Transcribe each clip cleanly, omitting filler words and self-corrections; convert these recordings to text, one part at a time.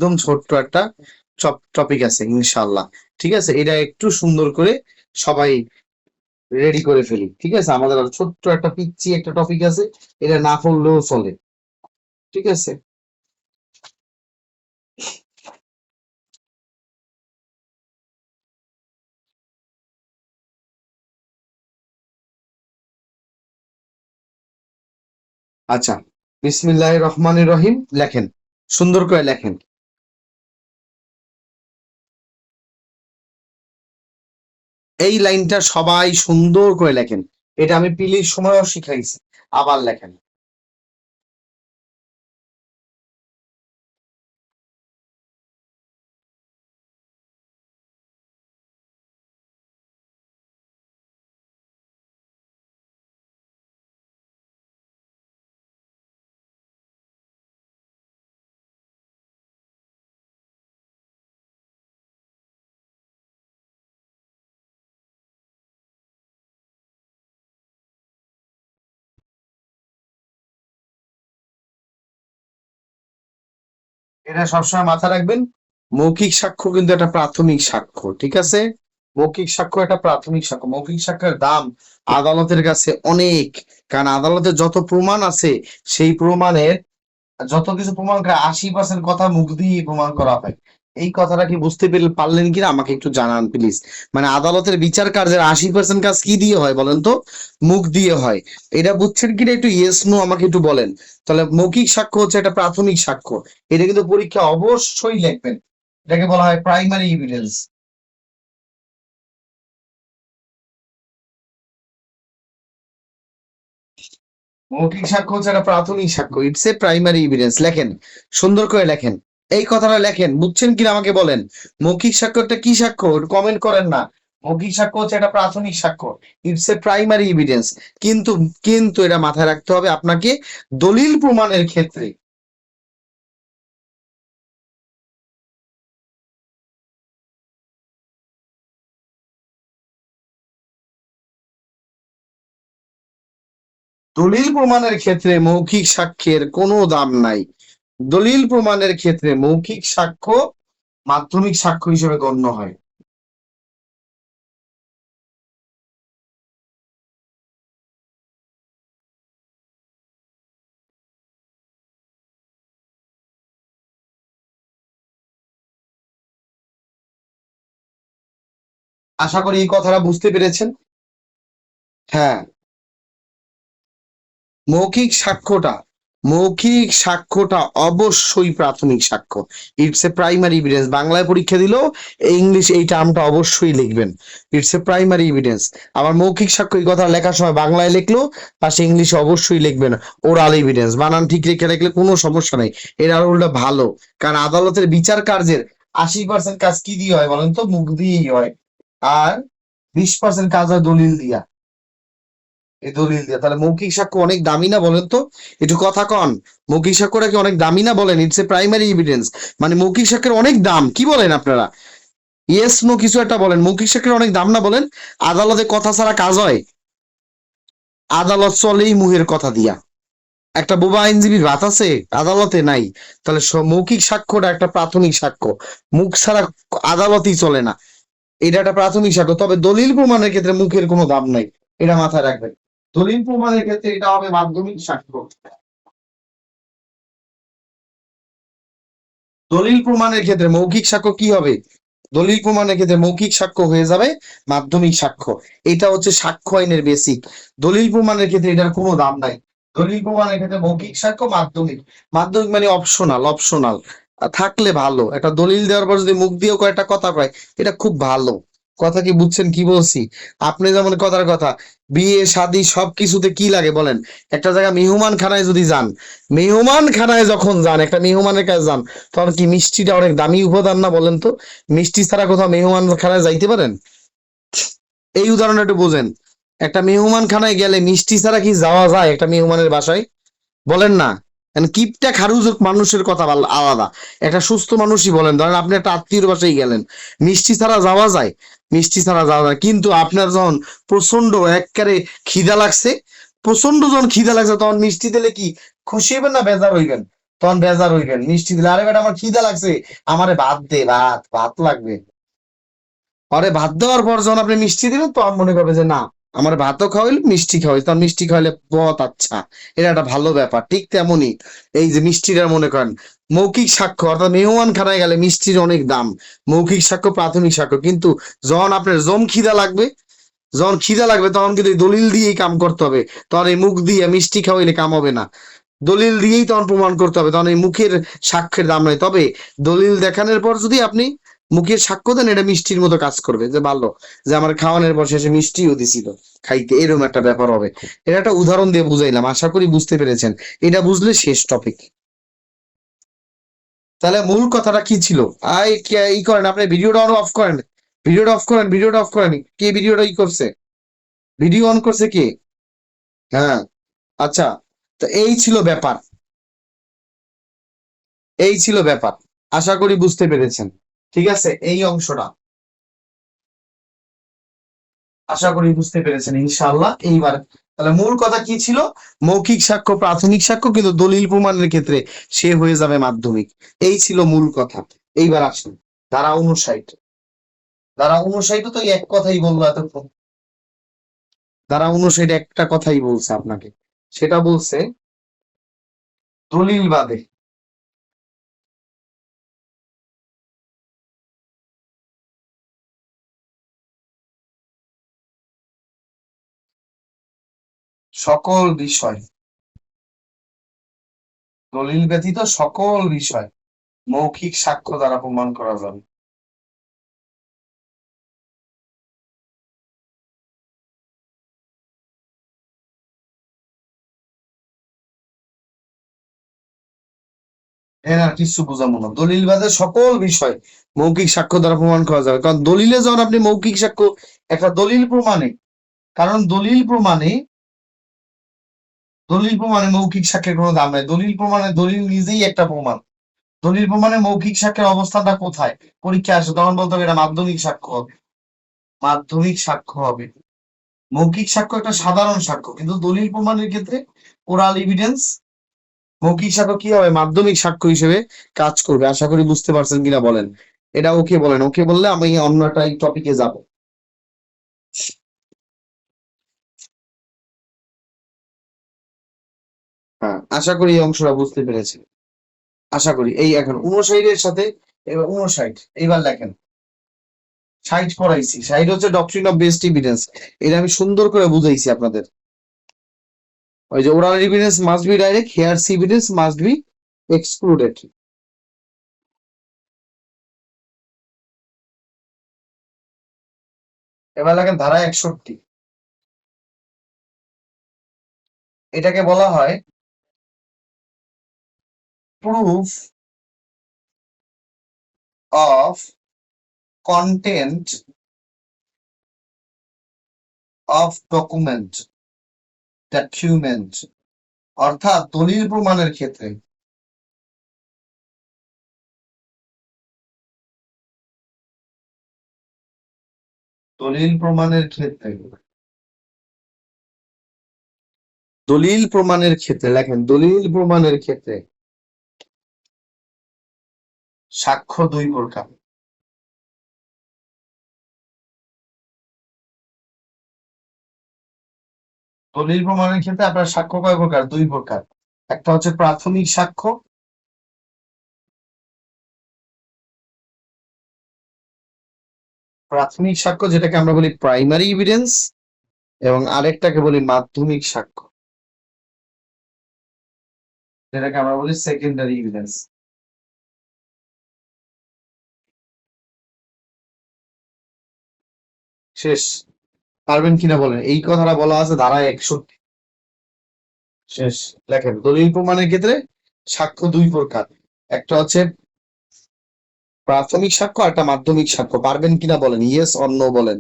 একদম ছোট্ট একটা টপিক আছে ইনশাল্লাহ। ঠিক আছে, এটা একটু সুন্দর করে সবাই রেডি করে ফেলি। ঠিক আছে, আমাদের আর ছোট্ট একটা পিচ্ছি একটা টপিক আছে, এটা না পড়লেও চলে। ঠিক আছে, আচ্ছা। বিসমিল্লাহির রহমানির রহিম লেখেন, সুন্দর করে লেখেন। এই লাইনটা সবাই সুন্দর করে লেখেন। এটা আমি পিলির সময়ও শিখাইছি। আবার লেখেন। এটা সবসময় মাথায় রাখবেন, মৌখিক সাক্ষ্য কিন্তু একটা প্রাথমিক সাক্ষ্য। ঠিক আছে, মৌখিক সাক্ষ্য একটা প্রাথমিক সাক্ষ্য। মৌখিক সাক্ষ্যের দাম আদালতের কাছে অনেক, কারণ আদালতে যত প্রমাণ আছে সেই প্রমাণের যত কিছু প্রমাণ করে 80% কথা মুখ দিয়ে প্রমাণ করা হয়। এই কথাটা কি বুঝতে পারলেন কিনা আমাকে একটু জানান প্লিজ। মানে আদালতের বিচার কার্যের 80% কাজ কি দিয়ে হয় বলেন তো? মুখ দিয়ে হয়। এটা বুঝছেন কিনা একটু ইয়েস নো আমাকে একটু বলেন। তাহলে মৌখিক সাক্ষ্য হচ্ছে একটা প্রাথমিক সাক্ষ্য। এটা কিন্তু পরীক্ষা অবশ্যই লিখবেন। এটাকে বলা হয় প্রাইমারি এভিডেন্স। মৌখিক সাক্ষ্য হচ্ছে একটা প্রাথমিক সাক্ষ্য, ইটস এ প্রাইমারি এভিডেন্স। লেখেন, সুন্দর করে লেখেন। এই কথাটা লেখেন, বুঝছেন কিনা আমাকে বলেন। মৌখিক সাক্ষ্য একটা কি সাক্ষ্য কমেন্ট করেন না। মৌখিক সাক্ষ্য হচ্ছে একটা প্রাথমিক সাক্ষ্য, ইটস এ প্রাইমারি এভিডেন্স। কিন্তু কিন্তু এটা মাথায় রাখতে হবে আপনাকে, দলিল প্রমাণের ক্ষেত্রে। দলিল প্রমাণের ক্ষেত্রে মৌখিক সাক্ষ্যের কোনো দাম নাই। দলিল প্রমাণের ক্ষেত্রে মৌখিক সাক্ষ্য মাধ্যমিক সাক্ষ্য হিসেবে গণ্য হয়। আশা করি এই কথাটা বুঝতে পেরেছেন। হ্যাঁ, মৌখিক সাক্ষ্যটা মৌখিক সাক্ষ্যটা অবশ্যই প্রাথমিক সাক্ষ্য, ইটস এ প্রাইমারি এভিডেন্স। বাংলায় পরীক্ষা দিলেও ইংলিশ এই টার্মটা অবশ্যই লিখবেন, ইটস এ প্রাইমারি এভিডেন্স। আবার মৌখিক সাক্ষ্য এই কথা লেখার সময় বাংলায় লিখলো, পাশে ইংলিশে অবশ্যই লিখবেন ওরাল এভিডেন্স। বানান ঠিক রেখে লিখলে কোনো সমস্যা নেই। এর আর উল্টা ভালো, কারণ আদালতের বিচার কার্যের 80% কাজ কি দিয়ে হয় বলেন তো? মুখ দিয়েই হয়। আর 20% কাজ হয় দলিল দিয়া। এই দলিল দিয়ে, তাহলে মৌখিক সাক্ষ্য অনেক দামি না বলেন তো? একটু কথা কন, মৌখিক সাক্ষ্যটা কি অনেক দামি না বলেন? It's a primary evidence. মানে মৌখিক সাক্ষ্যের অনেক দাম, কি বলেন আপনারা? ইয়েস নো কিছু একটা বলেন, মৌখিক সাক্ষ্যের অনেক দাম না বলেন? আদালতে কথা ছাড়া কাজ হয়? আদালত চলেই মুহের কথা দিয়া। একটা বোবা আইনজীবীর ভাত আছে? আদালতে নাই। তাহলে মৌখিক সাক্ষ্যটা একটা প্রাথমিক সাক্ষ্য, মুখ ছাড়া আদালতই চলে না। এটা একটা প্রাথমিক সাক্ষ্য। তবে দলিল প্রমাণের ক্ষেত্রে মুখের কোনো দাম নাই, এটা মাথায় রাখবেন। দলিল প্রমাণের ক্ষেত্রে এটা হবে মাধ্যমিক সাক্ষ্য। দলিল প্রমাণের ক্ষেত্রে মৌখিক সাক্ষ্য কি হবে? দলিল প্রমাণের ক্ষেত্রে মৌখিক সাক্ষ্য হয়ে যাবে মাধ্যমিক সাক্ষ্য। এটা হচ্ছে সাক্ষ্য আইনের বেসিক। দলিল প্রমাণের ক্ষেত্রে এটার কোনো দাম নাই। দলিল প্রমাণের ক্ষেত্রে মৌখিক সাক্ষ্য মাধ্যমিক। মাধ্যমিক মানে অপশনাল, অপশনাল থাকলে ভালো। একটা দলিল দেওয়ার পর যদি মুখ দিয়েও কয়েকটা কথা কয়, এটা খুব ভালো। কথা কি বুঝছেন কি বলছি? আপনি যেমন কথার কথা, বিয়ে শাদী সবকিছুতে কি লাগে বলেন? একটা জায়গা মেহমান খানায় যদি যান, মেহমান খানায় যখন যান, একটা মেহমানের কাছে যান, তখন কি মিষ্টিটা অনেক দামি উপাদান না বলেন তো? মিষ্টি ছাড়া কোথাও মেহমান খানায় যাইতে পারেন? এই উদাহরণটা একটু বোঝেন। একটা মেহমান খানায় গেলে মিষ্টি ছাড়া কি যাওয়া যায় একটা মেহমানের বাসায়? বলেন না। কিপটা খারুজক মানুষের কথা আলাদা, একটা সুস্থ মানুষই বলেন, ধরেন আপনি একটা আত্মীয়র বাসায় গেলেন, মিষ্টি ছাড়া যাওয়া যায়? মিষ্টি ছাড়া যাওয়া যায়। কিন্তু আপনার যখন প্রচন্ড একবারে খিদা লাগছে, প্রচন্ড যখন খিদা লাগছে, তখন মিষ্টি দিলে কি খুশি হইবেন না বেজার হইবেন? তখন বেজার হইবেন। মিষ্টি দিলে আরে বেটা আমার খিদা লাগছে, আমারে ভাত দে, ভাত ভাত লাগবে। আরে ভাত দেওয়ার পর যখন আপনি মিষ্টি দিবেন তখন মনে করবে যে না, আমার ভাতও খাওয়াইল মিষ্টি খাওয়াই, তখন মিষ্টি খাওয়াইলে বহুত আচ্ছা, এটা একটা ভালো ব্যাপার। ঠিক তেমনই এই যে মিষ্টিটা মনে করেন মৌখিক সাক্ষ্য, অর্থাৎ মেহমান খানায় গেলে মিষ্টির অনেক দাম। মৌখিক সাক্ষ্য, প্রাথমিক সাক্ষ্য। কিন্তু যখন আপনার খিদা লাগবে, যখন খিদা লাগবে তখন কিন্তু এই দলিল দিয়েই কাম করতে হবে। তখন এই মুখ দিয়ে মিষ্টি খাওয়াইলে কাম হবে না, দলিল দিয়েই তখন প্রমাণ করতে হবে। তখন এই মুখের সাক্ষ্যের দাম নাই। তবে দলিল দেখানোর পর যদি আপনি মুখের সাক্ষ্য দেন, এটা মিষ্টির মতো কাজ করবে, যে ভালো, যে আমার খাওয়ানোর পর শেষে মিষ্টিও দিছিল খাইতে, এরকম একটা ব্যাপার হবে। এটা একটা উদাহরণ দিয়ে বুঝাইলাম, আশা করি বুঝতে পেরেছেন। এটা বুঝলে শেষ টপিক। তাহলে মূল কথাটা কি ছিল? ই করেন, আপনি ভিডিওটা অন অফ করেন, ভিডিওটা অফ করেন, ভিডিওটা অফ করেন। কে ভিডিওটা ই করছে? ভিডিও অন করছে কে? হ্যাঁ, আচ্ছা। তো এই ছিল ব্যাপার, এই ছিল ব্যাপার। আশা করি বুঝতে পেরেছেন। ঠিক আছে, এই অংশটা আশা করি বুঝতে পেরেছেন ইনশাআল্লাহ। এইবার তাহলে মূল কথা কি ছিল? মৌখিক সাক্ষ্য, প্রাথমিক সাক্ষ্য, কিন্তু দলিল প্রমাণের ক্ষেত্রে সে হয়ে যাবে মাধ্যমিক। এই ছিল মূল কথা। এইবার আসুন ধারা 59। ধারা 59 তো এই এক কথাই বলবো এতক্ষণ। ধারা 59 একটা কথাই বলছে আপনাকে, সেটা বলছে দলিল বাদে সকল বিষয়, দলিল ব্যতীত সকল বিষয় মৌখিক সাক্ষ্য দ্বারা প্রমাণ করা যাবে। এর আর কিছু বোঝাবো না, দলিল বাদে সকল বিষয় মৌখিক সাক্ষ্য দ্বারা প্রমাণ করা যাবে। কারণ দলিলে যখন আপনি মৌখিক সাক্ষ্য, একটা দলিল প্রমাণে, কারণ দলিল প্রমাণে মৌখিক সাক্ষ্যের কোনো দাম নাই। দলিল প্রমাণে দলিল নিজেই একটা প্রমাণ। দলিল প্রমাণে মৌখিক সাক্ষ্যের অবস্থানটা কোথায়? পরীক্ষা আসে তখন বলতে হবে এটা মাধ্যমিক সাক্ষ্য হবে, মাধ্যমিক সাক্ষ্য হবে। মৌখিক সাক্ষ্য একটা সাধারণ সাক্ষ্য, কিন্তু দলিল প্রমাণের ক্ষেত্রে ওরাল এভিডেন্স, মৌখিক সাক্ষ্য কি হবে? মাধ্যমিক সাক্ষ্য হিসেবে কাজ করবে। আশা করি বুঝতে পারছেন কিনা বলেন। এটা ওকে বলেন, ওকে বললে আমি অন্য একটা টপিকে যাব। হ্যাঁ, আশা করি এই অংশটা বুঝতে পেরেছি। আশা করি এই এখন 59 এর সাথে, এবার 59 এইবার লেখেন। 60 পড়াইছি, 60 হচ্ছে ডক্ট্রিন অফ বেস্ট এভিডেন্স। এটা আমি সুন্দর করে বুঝাইছি আপনাদের। ওই যে oral evidence must be direct, here's evidence must be excluded. এবার লেখেন ধারা 61। এটাকে বলা হয় proof of content of document, অর্থাৎ দলিল প্রমাণের ক্ষেত্রে, দলিল প্রমাণের ক্ষেত্রে, দলিল প্রমাণের ক্ষেত্রে লেখেন, দলিল প্রমাণের ক্ষেত্রে সাক্ষ্য দুই প্রকার। দলিল প্রমাণের ক্ষেত্রে আপনার সাক্ষ্য কয় প্রকার? দুই প্রকার। একটা হচ্ছে প্রাথমিক সাক্ষ্য, প্রাথমিক সাক্ষ্য যেটাকে আমরা বলি প্রাইমারি এভিডেন্স, এবং আরেকটাকে বলি মাধ্যমিক সাক্ষ্য, যেটাকে আমরা বলি সেকেন্ডারি এভিডেন্স। শেষ? পারবেন কিনা বলেন, এই কথাটা বলা আছে ধারায় 61। শেষ? লেখেন দলিল প্রমাণের ক্ষেত্রে সাক্ষ্য দুই প্রকার, একটা হচ্ছে প্রাথমিক সাক্ষ্য, আর একটা মাধ্যমিক সাক্ষ্য। পারবেন কিনা বলেন, ইয়েস অর নো বলেন।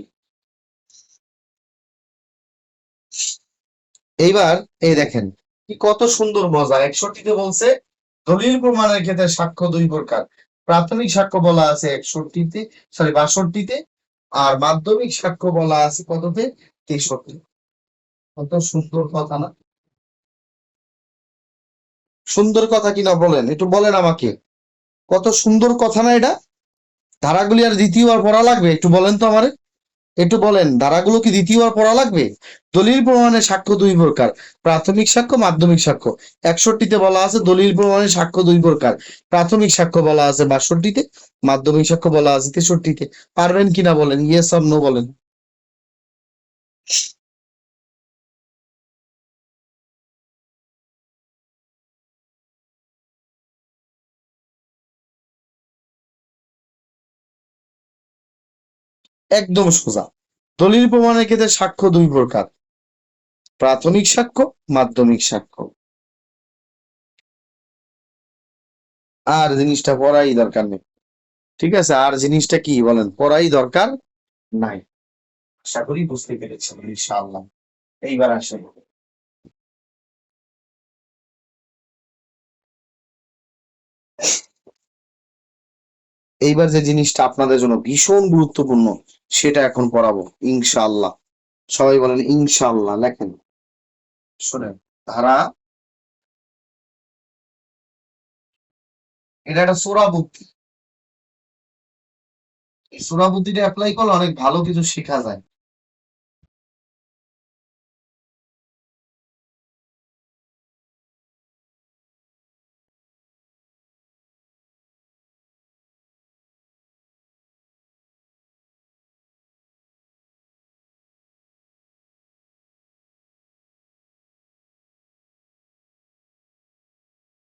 এইবার এই দেখেন কি কত সুন্দর মজা, 61-তে বলছে দলিল প্রমাণের ক্ষেত্রে সাক্ষ্য দুই প্রকার। প্রাথমিক সাক্ষ্য বলা আছে 61-তে, সরি 62-তে, আর মাধ্যমিক সাক্ষ্য বলা আছে কততে? 63। কত সুন্দর কথা না? সুন্দর কথা কিনা বলেন, একটু বলেন আমাকে। কত সুন্দর কথা না এটা? ধারাগুলি আর দ্বিতীয়বার পড়া লাগবে? একটু বলেন তো আমারে, একটু বলেন, ধারাগুলো কি দ্বিতীয়বার পড়া লাগবে? দলিল প্রমাণের সাক্ষ্য দুই প্রকার, প্রাথমিক সাক্ষ্য, মাধ্যমিক সাক্ষ্য। 61তে বলা আছে দলিল প্রমাণের সাক্ষ্য দুই প্রকার, প্রাথমিক সাক্ষ্য বলা আছে 62তে, মাধ্যমিক সাক্ষ্য বলা আছে 63তে। পারবেন কিনা বলেন, ইয়েস অর নো বলেন। একদম সোজা। দলিল প্রমাণের ক্ষেত্রে সাক্ষ্য দুই প্রকার, প্রাথমিক সাক্ষ্য, মাধ্যমিক সাক্ষ্য। আর জিনিসটা পড়াই দরকার নেই। ঠিক আছে, আর জিনিসটা কি বলেন, পড়াই দরকার নাই। আশা করি বুঝতে পেরেছেন ইনশাআল্লাহ। এইবার আসেন, এইবার যে জিনিসটা আপনাদের জন্য ভীষণ গুরুত্বপূর্ণ সেটা এখন পড়াবো ইনশাআল্লাহ। সবাই বলেন ইনশাআল্লাহ, লেখেন। শোনেন, ধারা, এটা একটা সূরা বুদ্ধি। এই সূরা বুদ্ধিটা অ্যাপ্লাই করলে অনেক ভালো কিছু শেখা যায়।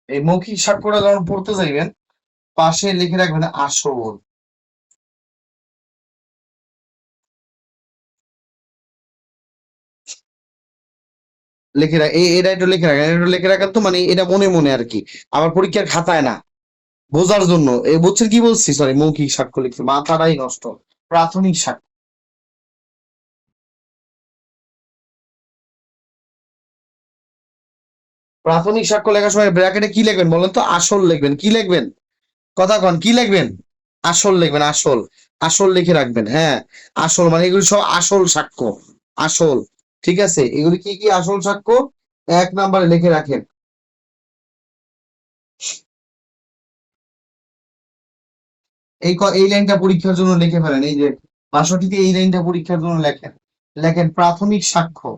এই মৌখিক সাক্ষ্যটা যখন পড়তে যাইবেন, পাশে লিখে রাখবেন আসল। লিখে রাখ, এটা একটু লিখে রাখেন, এটা একটু লিখে রাখেন তো, মানে এটা মনে মনে আর কি, আবার পরীক্ষার খাতায় না, বোঝার জন্য। এই বুঝছেন কি বলছি? সরি, মৌখিক সাক্ষ্য লিখছি, মাথাটাই নষ্ট। প্রাথমিক সাক্ষ্য, প্রাথমিক সাক্ষ্য লেখার সময় ব্র্যাকেটে কি লিখবেন বলেন তো? আসল লিখবেন। কি লিখবেন? কথা কন, কি লিখবেন? আসল লিখবেন, আসল। আসল লিখে রাখবেন, হ্যাঁ। আসল মানে এগুলি সব আসল সাক্ষ্য, আসল। ঠিক আছে, এগুলি কি কি আসল সাক্ষ্য? এক নাম্বারে লিখে রাখেন। এই লাইনটা পরীক্ষার জন্য লিখে ফেলেন, এই যে 62তে এই লাইনটা পরীক্ষার জন্য লেখেন। লেখেন প্রাথমিক সাক্ষ্য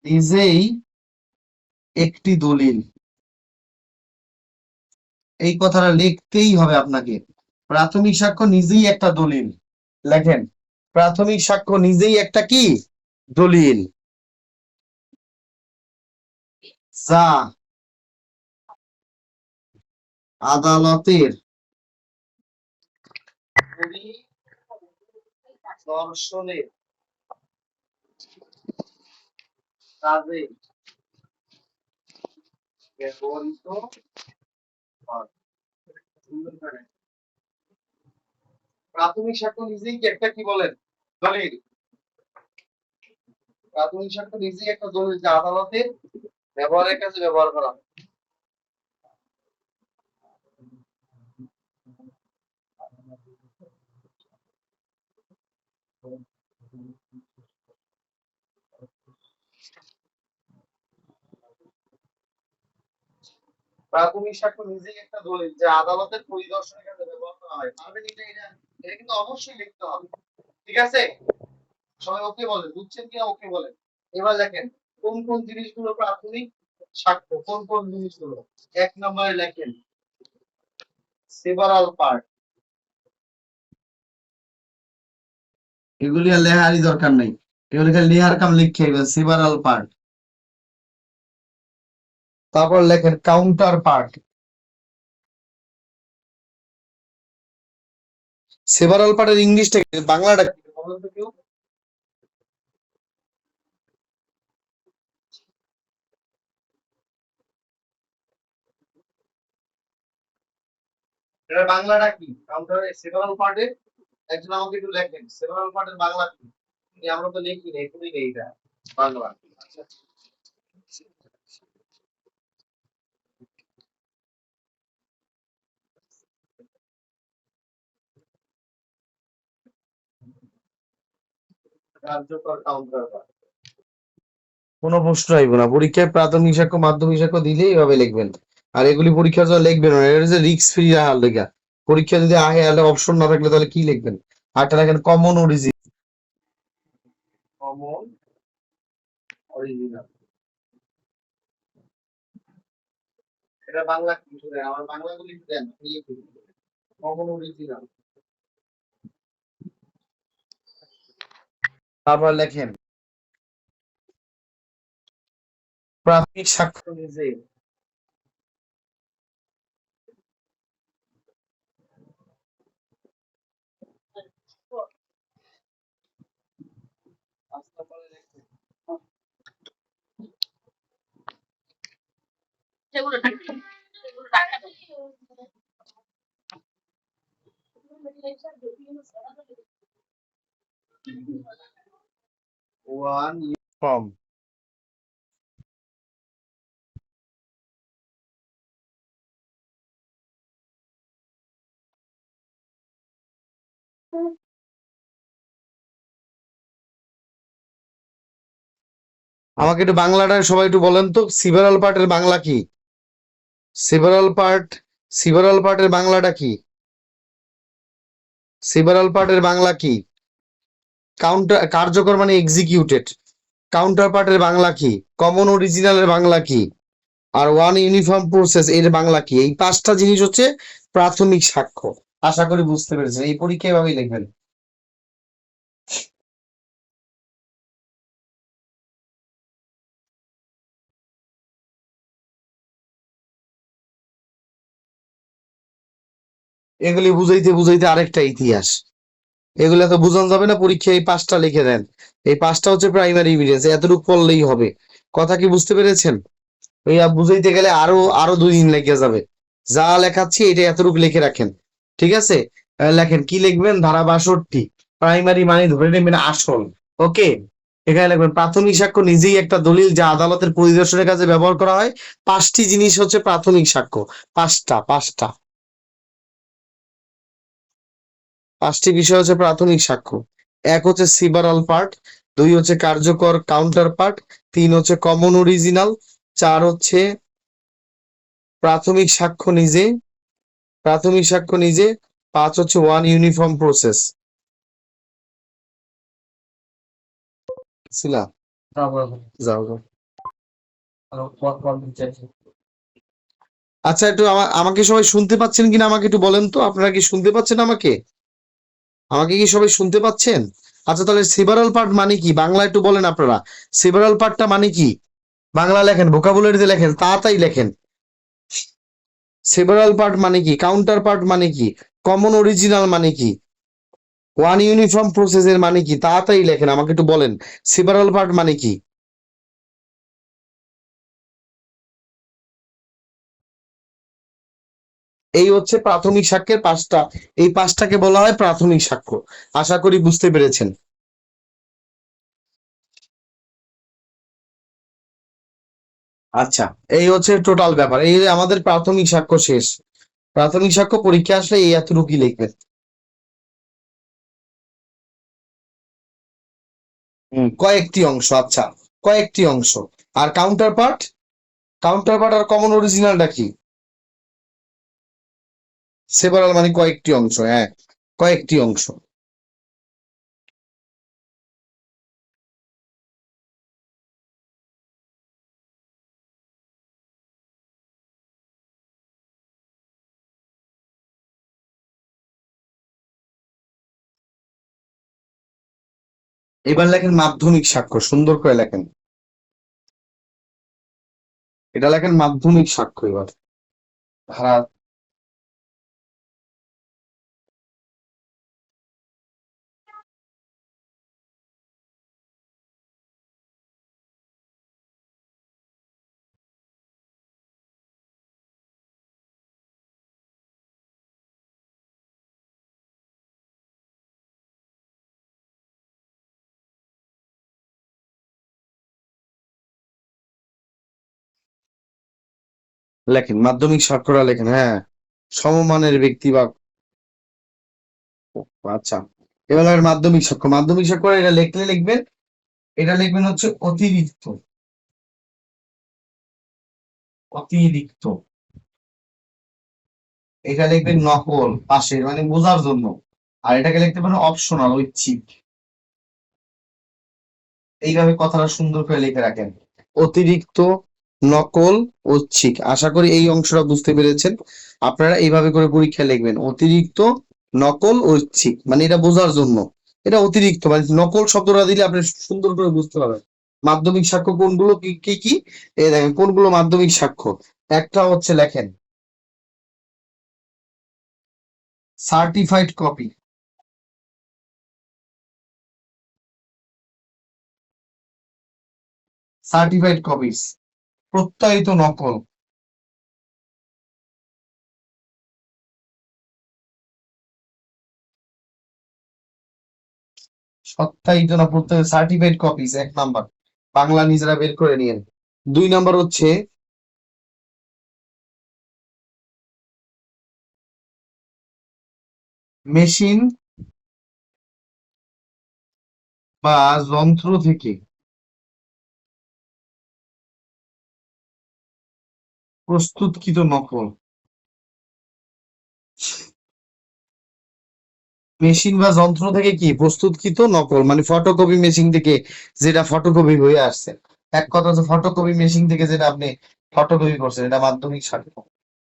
নিজেই একটি দলিল। এই কথাটা লিখতেই হবে আপনাকে। প্রাথমিক সাক্ষ্য নিজেই একটা দলিল। লেখেন, প্রাথমিক সাক্ষ্য নিজেই একটা কি? দলিল। যা আদালতের পরিদর্শনের কাজে ব্যবহৃত হয়। প্রাথমিক সাক্ষ্য নিজেই কি একটা কি বলেন? দলিল। প্রাথমিক সাক্ষ্য নিজেই একটা দলিল যা আদালতের ব্যবহারের কাজে ব্যবহার করা হয়। প্রাথমিক সাক্ষ্য নিজেই একটা দলিল যা আদালতের পরিদর্শনের কাজে ব্যবহার করা হয়। পারবেন এটা? এটা কিন্তু অবশ্যই লিখতে হবে। ঠিক আছে, সবাই ওকে বলেন, বুঝছেন কিনা ওকে বলেন। এবার দেখেন কোন কোন জিনিসগুলো প্রাথমিক সাক্ষ্য, কোন কোন জিনিসগুলো। এক নম্বরে লেখেন সেভারাল পার্ট। এগুলি আর লেখারই দরকার নাই, এগুলি খালি লেখার কাম লিখে সেভারাল পার্ট। তারপর লেখেন কাউন্টার পার্ট। সেভারাল পার্টের ইংলিশটা বাংলাটা কি বলেন তো কেউ? এটা বাংলাটা কি? কাউন্টার সেভারাল পার্টের একজন আমাকে একটু লেখেন সেভারাল পার্টের বাংলা কি? আমরা তো লিখি না, এখনই নেই এটা বাংলা। আচ্ছা, কার্যকর কাউন্টার পার্ট। কোনো প্রশ্ন আইব না, পরীক্ষায় প্রাথমিক সাক্ষ্য মাধ্যমিক সাক্ষ্য দিলেই এভাবে লিখবেন। আর এগুলি পরীক্ষা যা লিখবেন না, এটা হচ্ছে রিস্ক ফ্রি রাখার লেখা। পরীক্ষা যদি আগে আলে অপশন না থাকলে তাহলে কি লিখবেন? আরটা লেখেন কমন অরিজিন। কমন অরিজিনাল, এটা বাংলা কিছু দেন, আমার বাংলাগুলি একটু দেন, কমন অরিজিনাল। তারপর লেখেন প্রাথমিক সাক্ষ্য নিজে। One uniform. আমাকে একটু বাংলাটা সবাই একটু বলেন তো, সিভারাল পার্টের বাংলা কি? সিভারাল পার্ট, সিভারাল পার্টের বাংলাটা কি? সিভারাল পার্টের বাংলা কি? কাউন্টার, কার্যকর মানে এক্সিকিউটেড। কাউন্টার পার্টের বাংলা কি? কমন অরিজিনালের বাংলা কি? আর ওয়ান ইউনিফর্ম প্রসেস এর বাংলা কি? এই পাঁচটা জিনিস হচ্ছে প্রাথমিক সাক্ষ্য। আশা করি বুঝতে পেরেছেন, এই পরীক্ষা এভাবেই লিখবেন। এগুলি বুঝাইতে বুঝাইতে আরেকটা ইতিহাস, এগুলো তো বুঝানো যাবে না, পরীক্ষায় এই পাঁচটা লিখে দেন। এই পাঁচটা হচ্ছে প্রাইমারি এভিডেন্স, এতটুকু পড়লেই হবে। কথা কি বুঝতে পেরেছেন? ওই বুঝাইতে গেলে আরো আরো 2 দিন লেগে যাবে। যা লেখাচ্ছি এটা এতটুকু লিখে রাখেন, ঠিক আছে? লেখেন কি লিখবেন, ধারা 62, প্রাইমারি মানে ধরে নেবেন আসল। ওকে, এখানে লিখবেন প্রাথমিক সাক্ষ্য নিজেই একটা দলিল যা আদালতের পরিদর্শনের কাজে ব্যবহার করা হয়। পাঁচটি জিনিস হচ্ছে প্রাথমিক সাক্ষ্য, পাঁচটা পাঁচটা পাঁচটি বিষয় হচ্ছে প্রাথমিক সাক্ষ্য। এক হচ্ছে সিবারাল পার্ট, দুই হচ্ছে কার্যকর কাউন্টার পার্ট, তিন হচ্ছে কমন অরিজিনাল, চার হচ্ছে প্রাথমিক সাক্ষ্য নিজে, প্রাথমিক সাক্ষ্য নিজে, পাঁচ হচ্ছে ওয়ান ইউনিফর্ম প্রসেস। শিলা যাও যাও। আচ্ছা, একটু আমাকে সবাই শুনতে পাচ্ছেন কিনা আমাকে একটু বলেন তো, আপনারা কি শুনতে পাচ্ছেন আমাকে? আমাকে কি সবাই শুনতে পাচ্ছেন? আচ্ছা, তাহলে সিবারাল পার্ট মানে কি বাংলা একটু বলেন আপনারা। সিবারাল পার্টটা মানে কি? বাংলা লেখেন, ভোকাবুলারিতে লেখেন, তাড়াতাড়ি লেখেন। সেভারাল পার্ট মানে কি? কাউন্টার পার্ট মানে কি? কমন অরিজিনাল মানে কি? ওয়ান ইউনিফর্ম প্রসেস এর মানে কি? তাড়াতাড়ি লেখেন, আমাকে একটু বলেন সেভারাল পার্ট মানে কি? এই হচ্ছে প্রাথমিক সাক্ষ্যের পাঁচটা, এই পাঁচটাকে বলা হয় প্রাথমিক সাক্ষ্য। আশা করি বুঝতে পেরেছেন। আচ্ছা, এই হচ্ছে টোটাল ব্যাপার, এই যে আমাদের প্রাথমিক সাক্ষ্য শেষ। প্রাথমিক সাক্ষ্য পরীক্ষা আসলে এই এতটুকুই লিখবেন। কয়েকটি অংশ, আচ্ছা, কয়েকটি অংশ। আর কাউন্টার পার্ট, কাউন্টার পার্ট আর কমন অরিজিনালটা কি? সেভারাল মানে কয়েকটি অংশ, হ্যাঁ, কয়েকটি অংশ। এবার লেখেন মাধ্যমিক সাক্ষ্য, সুন্দর করে লেখেন, এটা লেখেন মাধ্যমিক সাক্ষ্য। এবার ধারা, লেখেন মাধ্যমিক সাক্ষ্যটা লেখেন, হ্যাঁ, সমমানের ব্যক্তি বা, আচ্ছা, এবার মাধ্যমিক সাক্ষ্য, মাধ্যমিক সাক্ষ্য এটা লিখলে লিখবেন, এটা লিখবেন হচ্ছে অতিরিক্ত, অতিরিক্ত। এটা লিখবেন নকল, পাশের মানে বোঝার জন্য। আর এটাকে লিখতে পারেন অপশনাল, ঐচ্ছিক। এইভাবে কথাটা সুন্দর করে লিখে রাখেন, অতিরিক্ত, নকল, ঐচ্ছিক। আশা করি এই অংশটা বুঝতে পেরেছেন। আপনারা এইভাবে করে পরীক্ষা লিখবেন, অতিরিক্ত, নকল, ঐচ্ছিক, মানে এটা বোঝার জন্য। এটা অতিরিক্ত মানে নকল শব্দটা দিলে আপনি সুন্দর করে বুঝতে পারবেন মাধ্যমিক সাক্ষ্য কোনগুলো, কি কি কি। এই দেখেন কোনগুলো মাধ্যমিক সাক্ষ্য। একটা হচ্ছে লেখেন সার্টিফাইড কপি, সার্টিফাইড কপিস, প্রত্যয়িত নকল, সত্যায়িত না প্রত্যয়িত, সার্টিফাইড কপিস 1 নাম্বার, বাংলা নিজেরা বের করে নিয়েন। 2 নাম্বার হচ্ছে মেশিন বা যন্ত্র থেকে প্রস্তুতকৃত নকল, মেশিন বা যন্ত্র থেকে কি প্রস্তুতকৃত নকল, মানে ফটোকপি মেশিন থেকে যেটা ফটোকপি হয়ে আসছে। এক কথা হচ্ছে ফটোকপি মেশিন থেকে যেটা আপনি ফটোকপি করছেন, এটা মাধ্যমিক সাক্ষ্য।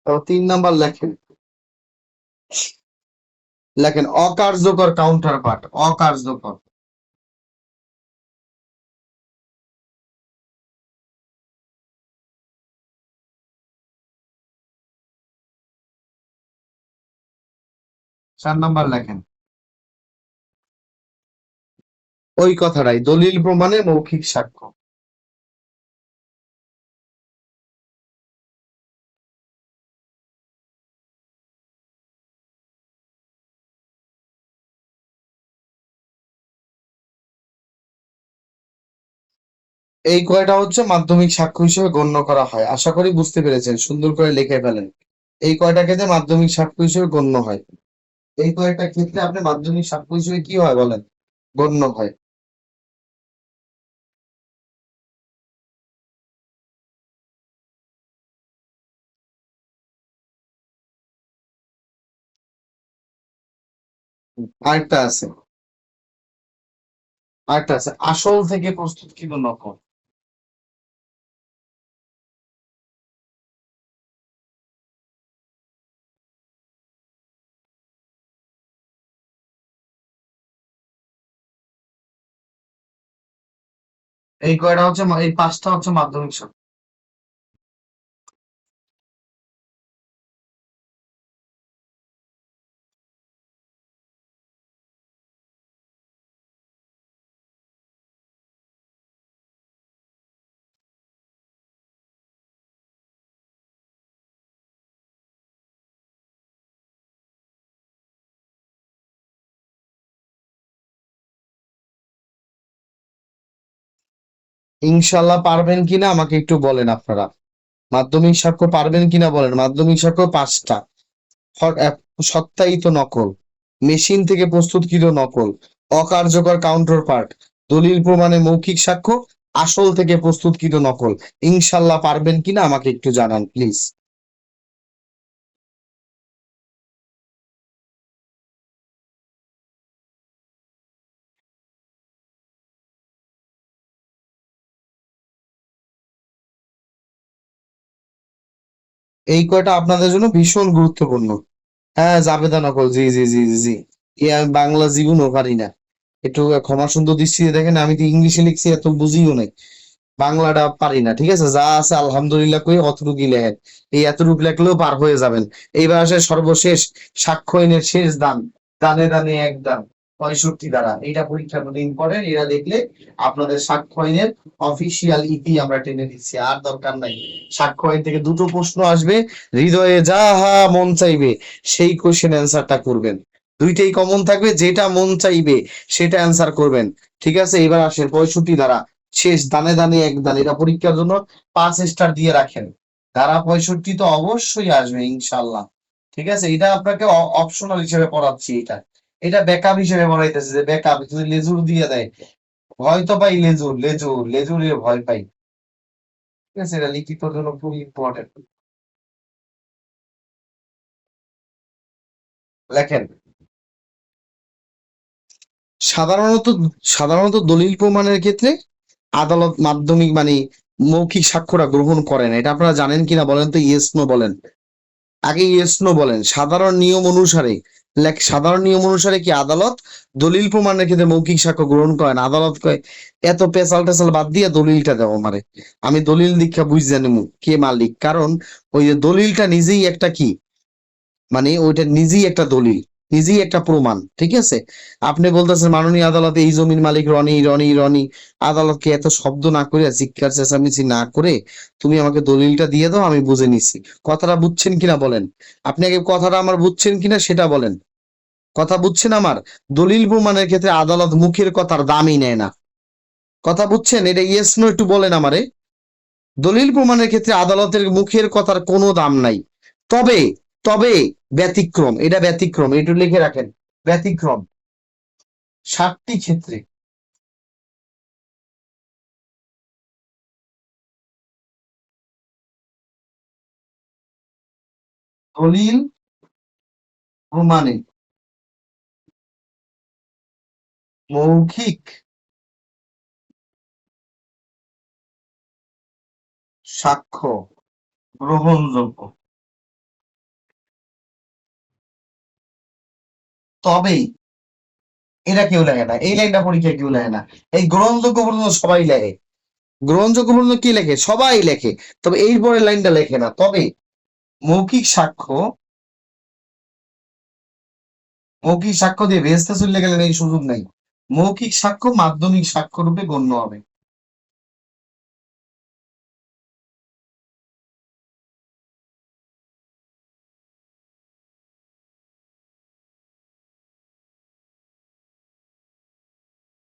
তো 3 নাম্বার লেখেন, লেখেন অকার্যকর কাউন্টার পার্ট, অকার্যকর। 4 নাম্বার লেখেন ওই কথাটাই, দলিল প্রমাণে মৌখিক সাক্ষ্য। এই কয়টা হচ্ছে মাধ্যমিক সাক্ষ্য হিসেবে গণ্য করা হয়। আশা করি বুঝতে পেরেছেন, সুন্দর করে লিখে ফেলেন। এই কয়টা ক্ষেত্রে মাধ্যমিক সাক্ষ্য হিসেবে গণ্য হয়, এই কয়টা ক্ষেত্রে আপনি মাধ্যমিক সাক্ষ্য হিসেবে কি হয় বলেন, গণ্য হয়। আরেকটা আছে, আরেকটা আছে আসল থেকে প্রস্তুতকৃত নকল। এই কয়টা হচ্ছে এই 5টা হচ্ছে মাধ্যমিক সাক্ষ্য। ইনশাল্লাহ পারবেন কিনা আমাকে একটু বলেন আপনারা, মাধ্যমিক সাক্ষ্য পারবেন কিনা বলেন। মাধ্যমিক সাক্ষ্য 5টা, সত্যায়িত নকল, মেশিন থেকে প্রস্তুতকৃত নকল, অকার্যকর কাউন্টার পার্ট, দলিল প্রমাণে মৌখিক সাক্ষ্য, আসল থেকে প্রস্তুতকৃত নকল। ইনশাল্লাহ পারবেন কিনা আমাকে একটু জানান প্লিজ। এই কয়টা আপনাদের জন্য ভীষণ গুরুত্বপূর্ণ। হ্যাঁ, জাবেদা নকল, জি জি জি জি জি। আমি বাংলা জীবনও পারি না, একটু ক্ষমা সুন্দর দৃষ্টিতে দেখেন, আমি তো ইংলিশে লিখছি, এত বুঝিও নাই, বাংলাটা পারি না। ঠিক আছে, যা আছে আলহামদুলিল্লাহ কই অতটুকুই লেখেন, এই এতটুকু লেখলেও পার হয়ে যাবেন। এইবার আসে সর্বশেষ সাক্ষ্য আইনের শেষ দান, দানে দানে এক দান, 65 ধারা। এইটা পরীক্ষার মধ্যে ইম্পর্টেন্ট, এটা দেখলে আপনাদের সাক্ষ্য আইনের অফিসিয়াল ইতি আমরা টেনে দিচ্ছি, আর দরকার নাই। সাক্ষ্য আইন থেকে 2টো প্রশ্ন আসবে, হৃদয়ে যাহা মন চাইবে সেই কোশ্চেন অ্যান্সারটা করবেন। 2টেই কমন থাকবে, যেটা মন চাইবে সেটা অ্যান্সার করবেন। ঠিক আছে, এবার আসেন 65 ধারা, শেষ দানে দানে এক দান। এটা পরীক্ষার জন্য 5 স্টার দিয়ে রাখেন, ধারা 65 তো অবশ্যই আসবে ইনশাল্লাহ। ঠিক আছে, এটা আপনাকে অপশনাল হিসেবে পড়াচ্ছি এটা। এটা ব্যাকআপ হিসেবে বলাইতেছে যে ব্যাকআপ যদি লেজুর দিয়ে দেয়, ভয় তো পাই লেজুর, লেজুরে ভয় পাই। ঠিক আছে, এটা লিখিতর জন্য খুব ইম্পর্টেন্ট। লেখেন, সাধারণত সাধারণত দলিল প্রমাণের ক্ষেত্রে আদালত মাধ্যমিক মানে মৌখিক সাক্ষ্যটা গ্রহণ করে না। এটা আপনারা জানেন কিনা বলেন তো, ইয়েস নো বলেন। আগে ইয়েস নো বলেন। সাধারণ নিয়ম অনুসারে, সাধারণ নিয়ম অনুসারে কি আদালত দলিল প্রমাণের ক্ষেত্রে মৌখিক সাক্ষ্য গ্রহণ করে না? আদালত কয় এত পেশাল টেসাল বাদ দিয়ে দলিলটা দেবো মারে, আমি দলিল দীক্ষা বুঝে নেবো কে মালিক। কারণ ওই যে দলিলটা নিজেই একটা কি, মানে ওইটা নিজেই একটা দলিল, নিজেই একটা প্রমাণ। ঠিক আছে, আপনি বলতেছেন মাননীয় আদালতে এই জমির মালিক রনি রনি রনি, আদালতকে এত শব্দ না করে চিৎকার চেঁচামেচি না করে তুমি আমাকে দলিলটা দিয়ে দাও, আমি বুঝে নিছি। কথাটা বুঝছেন কিনা বলেন? আপনি আগে কথাটা আমার বুঝছেন কিনা সেটা বলেন। কথা বুঝছেন আমার? দলিল প্রমাণের ক্ষেত্রে আদালত মুখের কথার দামই নেয় না। কথা বুঝছেন? এটা ইয়েস নো একটু বলেন আমারে। দলিল প্রমাণের ক্ষেত্রে আদালতের মুখের কথার কোনো দাম নাই। তবে তবে ব্যতিক্রম, এটা ব্যতিক্রম, একটু লিখে রাখেন। ব্যতিক্রম 7টি ক্ষেত্রে দলিল প্রমাণে মৌখিক সাক্ষ্য গ্রহণযোগ্য। তবেই, এটা কেউ লেখে না, এই লাইনটা পরীক্ষায় কেউ লেখে না। এই গ্রহণযোগ্য পর্যন্ত সবাই লেখে, গ্রহণযোগ্য পর্যন্ত কি লেখে? সবাই লেখে। তবে এই পরের লাইনটা লেখে না। তবে মৌখিক সাক্ষ্য, মৌখিক সাক্ষ্য দিয়ে ভেস্তে চলে গেলেন এই সুযোগ নাই। মৌখিক সাক্ষ্য মাধ্যমিক সাক্ষ্য রূপে গণ্য হবে।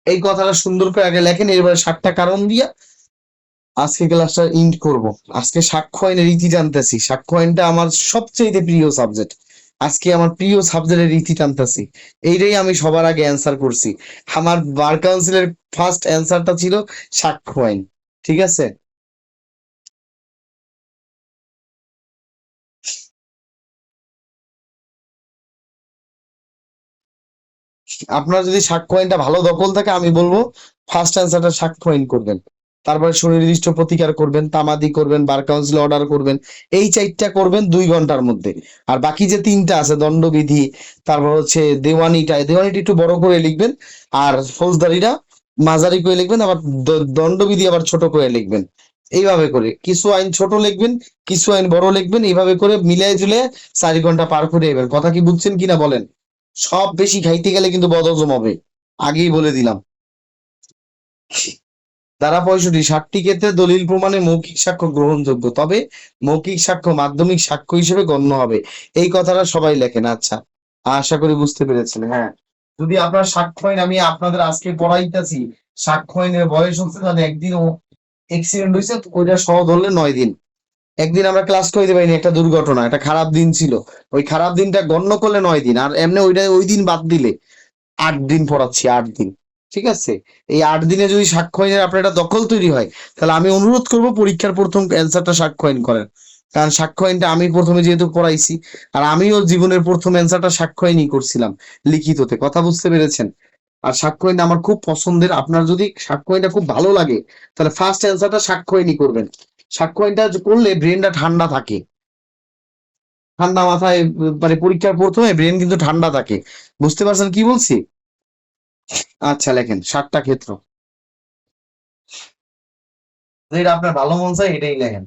এই কথাটা সুন্দর করে আগে লেখেন, এরপরে 7টা কারণ দিয়া আজকে ক্লাসটা ইন্ড করব। আজকে সাক্ষ্য আইনের রীতি জানতেছি। সাক্ষ্য আইনটা আমার সবচেয়ে প্রিয় সাবজেক্ট। আজকে আমার প্রিয় সাবজেক্টের রীতি টানতেছি। এইটাই আমি সবার আগে অ্যান্সার করছি। আমার বার কাউন্সিলের ফার্স্ট অ্যান্সারটা ছিল সাক্ষ্য আইন। ঠিক আছে, আপনার যদি সাক্ষ্য আইনটা ভালো দখল থাকে আমি বলবো ফার্স্ট অ্যান্সারটা সাক্ষ্য আইন করবেন। তারপরে সুনির্দিষ্ট প্রতিকার করবেন, তামাদি করবেন, বার কাউন্সিল অর্ডার করবেন। এই 4টা করবেন 2 ঘন্টার মধ্যে। আর বাকি যে 3টা আছে দণ্ডবিধি, তারপর হচ্ছে দেওয়ানিটা, দেওয়ানিটা একটু বড় করে লিখবেন। আর ফৌজদারিটা মাঝারি করে লিখবেন, আবার দণ্ডবিধি আবার ছোট করে লিখবেন। এইভাবে করে কিছু আইন ছোট লিখবেন, কিছু আইন বড় লিখবেন, এইভাবে করে মিলাই ঝুলে 4 ঘন্টা পার করে এবেন। কথা কি বুঝছেন কিনা বলেন? সব বেশি খাইতে গেলে কিন্তু বদহজম হবে, আগেই বলে দিলাম। ধারা 65, 7টি ক্ষেত্রে দলিল প্রমাণে মৌখিক সাক্ষ্য গ্রহণযোগ্য, তবে মৌখিক সাক্ষ্য মাধ্যমিক সাক্ষ্য হিসেবে গণ্য হবে। এই কথাটা সবাই লেখেন। আচ্ছা, আশা করি বুঝতে পেরেছেন। হ্যাঁ, যদি আপনার সাক্ষ্য আইন আমি আপনাদের আজকে পড়াইতেছি, সাক্ষ্য আইনের বয়স হচ্ছে তাহলে একদিন এক্সিডেন্ট হয়েছে, ওইটা সহ ধরলে 9 দিন। একদিন আমরা ক্লাস করতে পারিনি, একটা দুর্ঘটনা, একটা খারাপ দিন ছিল। ওই খারাপ দিনটা গণ্য করলে 9 দিন, আর এমনি ওইটা ওই দিন বাদ দিলে 8 দিন পড়াচ্ছি, 8 দিন। ঠিক আছে, এই 8 দিনে যদি সাক্ষ্য আইনের আপনার একটা দখল তৈরি হয়, তাহলে আমি অনুরোধ করব পরীক্ষার প্রথম অ্যান্সারটা সাক্ষ্য আইন করেন। কারণ সাক্ষ্য আইনটা আমি প্রথমে যেহেতু পড়াইছি, আর আমিও জীবনের প্রথম অ্যান্সারটা সাক্ষ্য আইনই করছিলাম লিখিততে। কথা বুঝতে পেরেছেন? আর সাক্ষ্য আইন আমার খুব পছন্দের। আপনার যদি সাক্ষ্য আইনটা খুব ভালো লাগে, তাহলে ফার্স্ট অ্যান্সারটা সাক্ষ্য আইনই করবেন। সাক্ষ্য আইনটা করলে ব্রেনটা ঠান্ডা থাকে, ঠান্ডা মাথায়, মানে পরীক্ষার প্রথমে ব্রেন কিন্তু ঠান্ডা থাকে। বুঝতে পারছেন কি বলছি? আচ্ছা, লেখেন 7টা ক্ষেত্র, যেটা আপনার ভালো মন চায় এটাই লেখেন।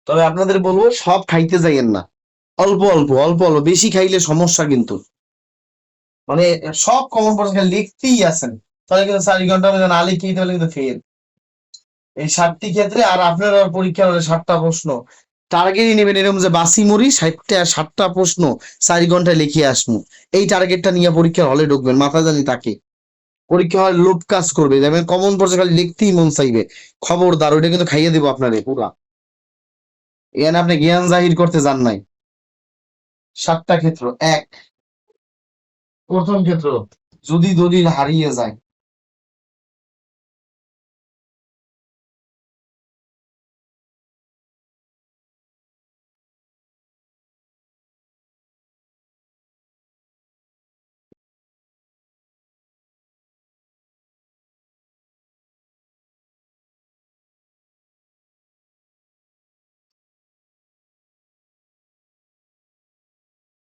তবে আপনাদের বলবো সব খাইতে যাইয়েন না, অল্প অল্প অল্প অল্প, বেশি খাইলে সমস্যা কিন্তু। মানে সব কমন পড়ে লিখতেই আছেন, তাহলে কিন্তু 4 ঘন্টা না লিখেই তাহলে কিন্তু ফেল। এই 7টি ক্ষেত্রে, আর আপনার পরীক্ষা হলে 7টা প্রশ্ন টার্গেটই নেবেন, এরকম যে বাসি মরি 7টা প্রশ্ন 4 ঘন্টায় লিখিয়ে আসবো। এই টার্গেটটা নিয়ে পরীক্ষার হলে ঢুকবেন, মাথা জানি তাকে। পরীক্ষা হয় লোভ কাজ করবে, যেমন কমন পড়ছে খালি লিখতেই মন চাইবে, খবরদার, ওইটা কিন্তু খাইয়ে দেবো আপনারে পুরা। এখানে আপনি জ্ঞান জাহির করতে যান নাই। সাতটা ক্ষেত্র। এক, প্রথম ক্ষেত্র, যদি দলিল হারিয়ে যায়।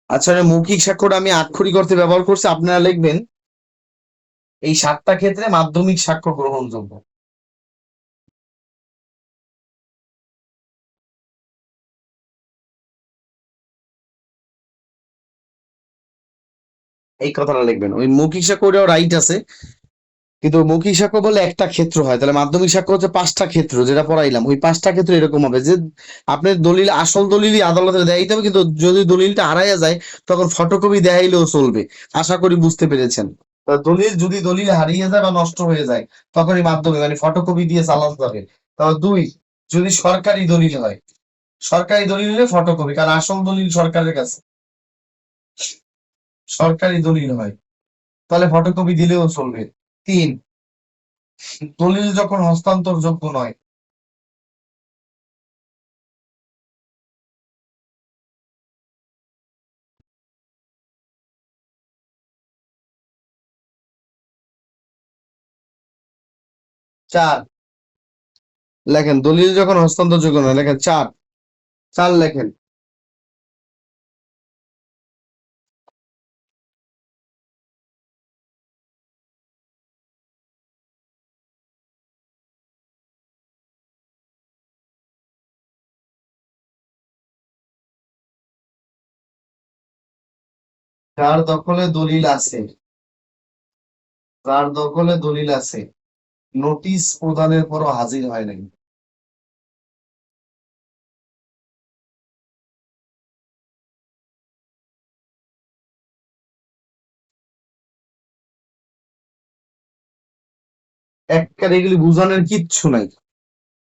আচ্ছা, মৌখিক সাক্ষ্যটা আমি আক্ষরিক অর্থে ব্যবহার করছি, আপনারা লিখবেন এই সাতটা ক্ষেত্রে মাধ্যমিক সাক্ষ্য গ্রহণযোগ্য। এই কথাটা লিখবেন। ওই মৌখিক সাক্ষ্য ওটাও রাইট আছে, কিন্তু মৌখিক সাক্ষ্য বলে একটা ক্ষেত্র হয়, তাহলে মাধ্যমিক সাক্ষ্য হচ্ছে পাঁচটা ক্ষেত্র, যেটা পড়াইলাম ওই পাঁচটা ক্ষেত্র এরকম হবে যে আপনার দলিল, আসল দলিলই আদালতে দেখাইতে হবে, কিন্তু যদি দলিলটা হারাইয়া যায় তখন ফটোকপি দেখাইলেও চলবে। আশা করি বুঝতে পেরেছেন। তা দলিল যদি দলিল হারিয়ে যায় বা নষ্ট হয়ে যায় তখনই মাধ্যমিক মানে ফটোকপি দিয়ে চালাতে হবে। তাহলে দুই, যদি সরকারি দলিল হয়, সরকারি দলিল হলে ফটোকপি, কারণ আসল দলিল সরকারের কাছে। সরকারি দলিল হয় তাহলে ফটোকপি দিলেও চলবে। তিন, দলিল যখন হস্তান্তরযোগ্য নয়। চার, লেখেন দলিল যখন হস্তান্তরযোগ্য নয়, লেখেন চার। চার লেখেন। যার দখলে দলিল আছে, যার দখলে দলিল আছে, নোটিশ প্রদানের পরও হাজির হয় নাই। একটা এগুলি বুঝানোর কিচ্ছু নাই,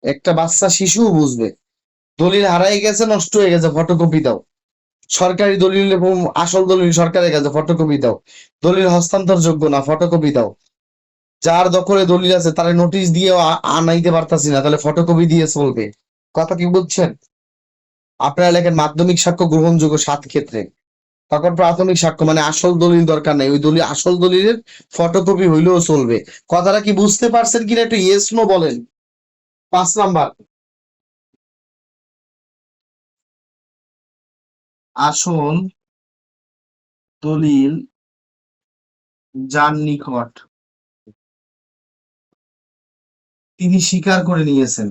একটা বাচ্চা শিশুও বুঝবে। দলিল হারাই গেছে, নষ্ট হয়ে গেছে, ফটোকপি দাও। সরকারি দলিল এবং আসল দলিল সরকারের কাছে, ফটোকপি দাও। দলিল হস্তান্তর যোগ্য না, ফটোকপি দাও। যার দখলে দলিল আছে তারা নোটিশ দিয়ে আনাইতে পারতাছি না, তাহলে ফটোকপি দিয়ে চলবে। কথা কি বুঝছেন? আপনারা লেখেন মাধ্যমিক সাক্ষ্য গ্রহণযোগ্য সাত ক্ষেত্রে। তখন প্রাথমিক সাক্ষ্য মানে আসল দলিল দরকার নাই, ওই দলিল আসল দলিলের ফটোকপি হইলেও চলবে। কথাটা কি বুঝতে পারছেন কিনা একটু ইয়েস নো বলেন। 5 নাম্বার, আসল দলিল যার নিকট তিনি স্বীকার করে নিয়েছেন।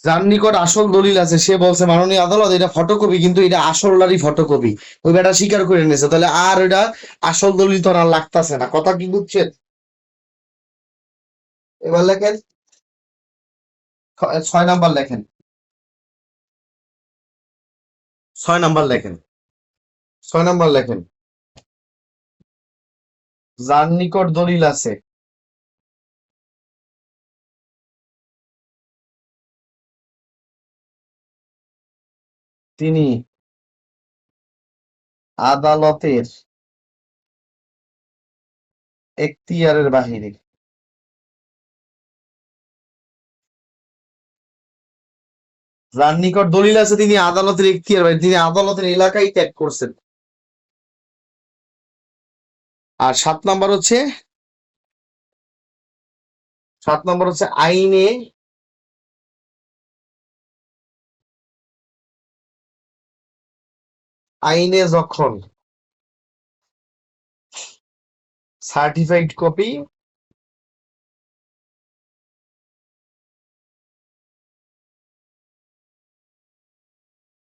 যার নিকট আসল দলিল আছে সে বলছে মাননীয় আদালত এটা ফটোকপি, কিন্তু এটা আসলেরই ফটোকপি, ওই বেটা স্বীকার করে নিয়েছে, তাহলে আর এটা আসল দলিল তো আর লাগতাছে না। কথা কি বুঝছেন? এবার লেখেন 6 নাম্বার লেখেন। 6 নাম্বার লেখেন। 6 নাম্বার লেখেন, যার নিকট দলিল আছে তিনি আদালতের এখতিয়ারের বাহিরে। যার নিকট দলিল আছে তিনি আদালতের এখতিয়ার বাহিরে, তিনি আদালতের এলাকায় ত্যাগ করছেন। আর 7 নাম্বার হচ্ছে, 7 নাম্বার হচ্ছে আইনে, আইনে যখন সার্টিফাইড কপি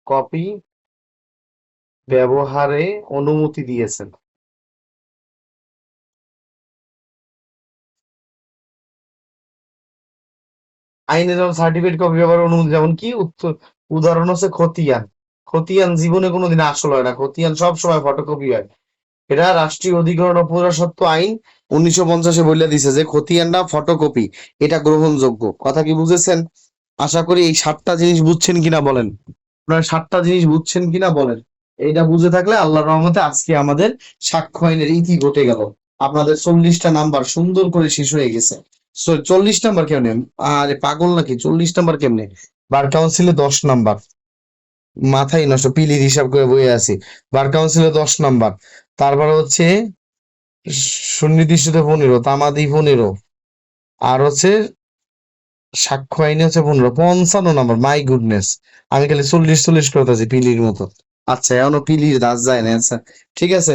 কপি ব্যবহারে অনুমতি দিয়েছেন। আইনে যেমন সার্টিফিকেট কপি ব্যবহার অনুমতি, যেমন কি উদাহরণ হচ্ছে খতিয়ান। খতিয়ান জীবনে কোনোদিন আসল হয় না, খতিয়ান সব সময় ফটোকপি হয়। এটা রাষ্ট্রীয় অধিগ্রহণ ও প্রজাস্বত্ব আইন 1950 বলে দিছে যে খতিয়ানটা ফটোকপি এটা গ্রহণযোগ্য। কথা কি বুঝেছেন? আশা করি এই 7টা জিনিস বুঝছেন কিনা বলেন। আপনারা 7টা জিনিস বুঝছেন কিনা বলেন। এইটা বুঝে থাকলে আল্লাহর রহমতে আজকে আমাদের সাক্ষ্য আইনের ইতি ঘটে গেল। আপনাদের 40টা নাম্বার সুন্দর করে শেষ হয়ে গেছে। 40 নাম্বার কেমনে? আরে পাগল নাকি? 40 নাম্বার কেমনে? বার কাউন্সিলে 10 নাম্বার। মাথায় নষ্ট, পিলির হিসাব করে বয়ে আছি। বার কাউন্সিলে 10 নাম্বার। তারপরে হচ্ছে সুনির্দিষ্ট 15, তামাদি 15, আর হচ্ছে সাক্ষ্য আইনে হচ্ছে 15, 55 নাম্বার। মাই গুডনেস, আমি খালি 40 করতেছি পিলির মতো। আচ্ছা, এখনো পিলির দাস যায় না। আচ্ছা ঠিক আছে,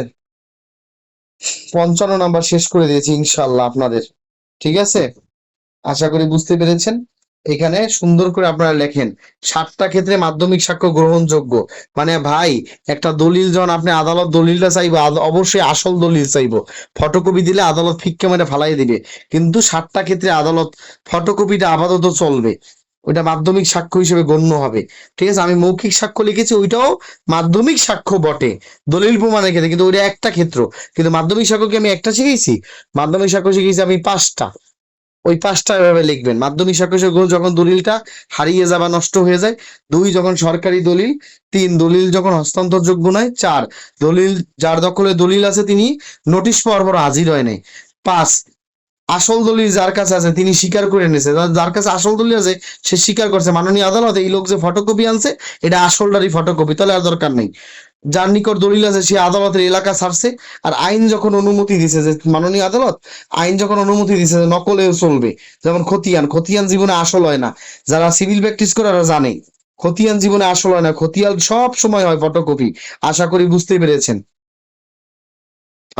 55 নাম্বার শেষ করে দিয়েছি ইনশাল্লাহ আপনাদের। ঠিক আছে, আশা করি বুঝতে পেরেছেন। এখানে সুন্দর করে আপনারা লেখেন 7টা ক্ষেত্রে মাধ্যমিক সাক্ষ্য গ্রহণযোগ্য। মানে ভাই, একটা দলিল যখন আপনি আদালত দলিলটা চাইবো, অবশ্যই আসল দলিল চাইবো। ফটোকপি দিলে আদালত ফিক্কা মেরে ফালাই দিবে। কিন্তু 7টা ক্ষেত্রে আদালত ফটোকপিটা আপাতত চলবে, ওইটা মাধ্যমিক সাক্ষ্য হিসেবে গণ্য হবে। ঠিক আছে, আমি মৌখিক সাক্ষ্য লিখেছি, ওইটাও মাধ্যমিক সাক্ষ্য বটে দলিল প্রমাণের ক্ষেত্রে, কিন্তু ওইটা একটা ক্ষেত্র। কিন্তু মাধ্যমিক সাক্ষ্য কি আমি একটা শিখেছি? মাধ্যমিক সাক্ষ্য শিখেছি আমি 5টা। ওই 5টা এভাবে লিখবেন। মাধ্যমিক সাক্ষ্য যখন দলিলটা হারিয়ে যায় বা নষ্ট হয়ে যায়। 2, যখন সরকারি দলিল। 3, দলিল যখন হস্তান্তরযোগ্য নয়। 4, দলিল যার দখলে দলিল আছে তিনি নোটিশ পাওয়ার পর হাজির হয় নাই। 5, আসল দলিল যার কাছে আছে তিনি স্বীকার করে নিয়েছে। যার কাছে আসল দলিল আছে সে স্বীকার করছে মাননীয় আদালত এই লোক যে ফটোকপি আনছে এটা আসলটারই ফটোকপি, তাহলে আর দরকার নেই। যার নিকট দলিল আছে সে আদালতের এলাকা ছাড়ছে। আর আইন যখন অনুমতি দিছে যে মাননীয় আদালত, আইন যখন অনুমতি দিছে যে নকলেও চলবে, যেমন খতিয়ান, খতিয়ান জীবনে আসল হয় না। যারা সিভিল প্র্যাকটিস করে তারা জানে খতিয়ান জীবনে আসল হয় না, খতিয়ান সব সময় হয় ফটোকপি। আশা করি বুঝতে পেরেছেন।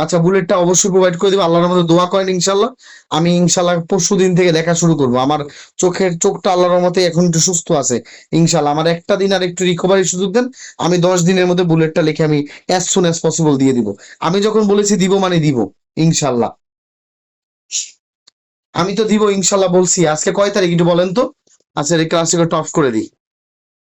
আচ্ছা, বুলেটটা অবশ্যই প্রোভাইড করে দিবো, আল্লাহর মধ্যে দোয়া করেন ইনশাল্লাহ। আমি ইনশাল্লাহ পরশু দিন থেকে দেখা শুরু করব। আমার চোখটা আল্লাহর মতে এখন একটু সুস্থ আছে ইনশাল্লাহ। আমার একটা দিন আর একটু রিকভারির সুযোগ দেন, আমি 10 দিনের মধ্যে বুলেটটা লিখে আমি অ্যাজ সুন অ্যাজ পসিবল দিয়ে দিব। আমি যখন বলেছি দিব মানে দিব ইনশাল্লাহ। আমি তো দিব ইনশাল্লাহ বলছি। আজকে কয় তারিখ একটু বলেন তো? আচ্ছা, এই ক্লাসটিকে টপ করে দিই।